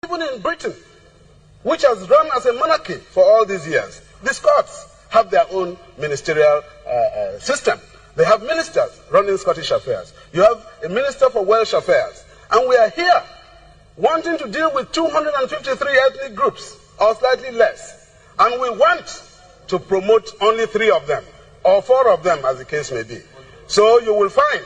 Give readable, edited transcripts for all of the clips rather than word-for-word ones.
Even in Britain, which has run as a monarchy for all these years, the Scots have their own ministerial system. They have ministers running Scottish affairs. You have a minister for Welsh affairs. And we are here wanting to deal with 253 ethnic groups, or slightly less. And we want to promote only 3 of them, or 4 of them, as the case may be. So you will find,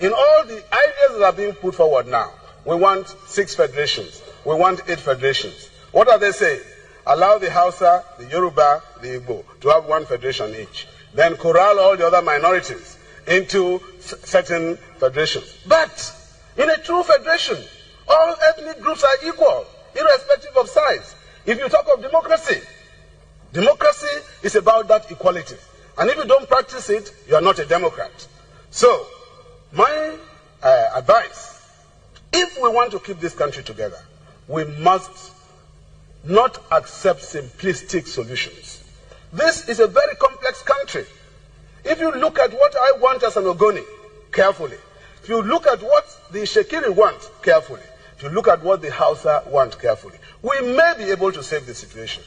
in all the ideas that are being put forward now, we want 6 federations. We want 8 federations. What are they saying? Allow the Hausa, the Yoruba, the Igbo to have 1 federation each. Then corral all the other minorities into certain federations. But in a true federation, all ethnic groups are equal, irrespective of size. If you talk of democracy, democracy is about that equality. And if you don't practice it, you are not a democrat. So, my advice, if we want to keep this country together, we must not accept simplistic solutions. This is a very complex country. If you look at what I want as an Ogoni, carefully, if you look at what the Shekiri want, carefully, if you look at what the Hausa want, carefully, we may be able to save the situation.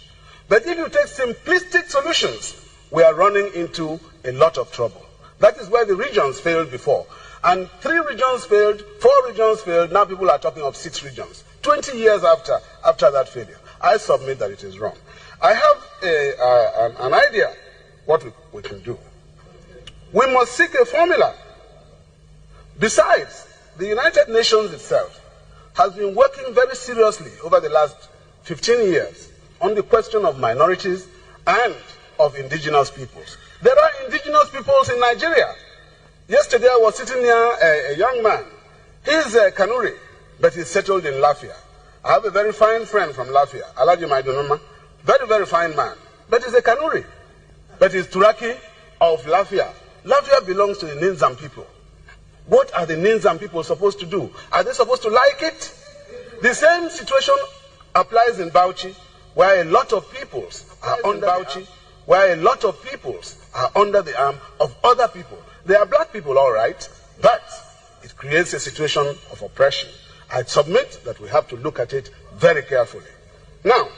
But if you take simplistic solutions, we are running into a lot of trouble. That is where the regions failed before. And 3 regions failed, 4 regions failed, now people are talking of 6 regions. 20 years after that failure. I submit that it is wrong. I have an idea what we can do. We must seek a formula. Besides, the United Nations itself has been working very seriously over the last 15 years on the question of minorities and of indigenous peoples. There are indigenous peoples in Nigeria. Yesterday I was sitting near a young man. He's a Kanuri, but he's settled in Lafia. I have a very fine friend from Lafia, Alaji Maidunuma. Very, very fine man. But he's a Kanuri. But he's Turaki of Lafia. Lafia belongs to the Ninzam people. What are the Ninzam people supposed to do? Are they supposed to like it? The same situation applies in Bauchi, where a lot of peoples are under Bauchi, where a lot of peoples are under the arm of other people. They are black people, all right, but it creates a situation of oppression. I submit that we have to look at it very carefully. Now,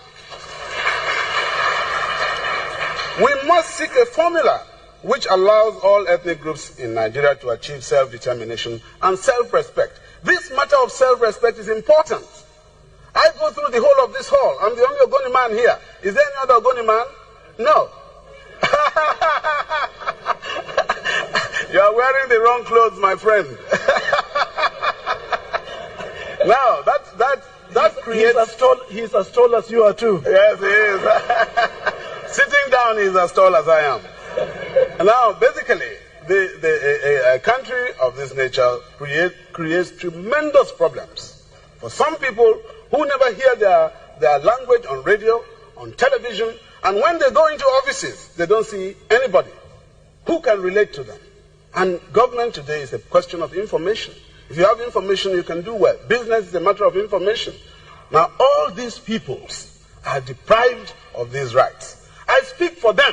we must seek a formula which allows all ethnic groups in Nigeria to achieve self-determination and self-respect. This matter of self-respect is important. I go through the whole of this hall. I'm the only Ogoni man here. Is there any other Ogoni man? No. You are wearing the wrong clothes, my friend. Now, that creates... He's as tall as you are too. Yes, he is. Sitting down, he's as tall as I am. Now, basically, a country of this nature creates tremendous problems. For some people who never hear their language on radio, on television, and when they go into offices, they don't see anybody who can relate to them. And government today is a question of information. If you have information, you can do well. Business is a matter of information. Now, all these peoples are deprived of these rights. I speak for them,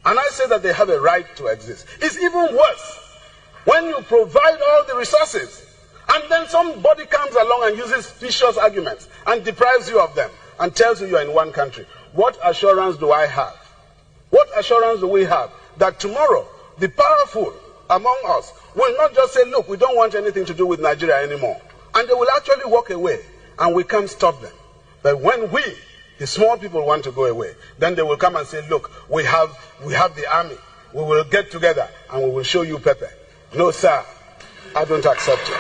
and I say that they have a right to exist. It's even worse when you provide all the resources, and then somebody comes along and uses specious arguments and deprives you of them and tells you you are in one country. What assurance do I have? What assurance do we have that tomorrow the powerful among us will not just say, look, we don't want anything to do with Nigeria anymore. And they will actually walk away, and we can't stop them. But when we, the small people, want to go away, then they will come and say, look, we have the army. We will get together, and we will show you Pepe. No, sir, I don't accept it.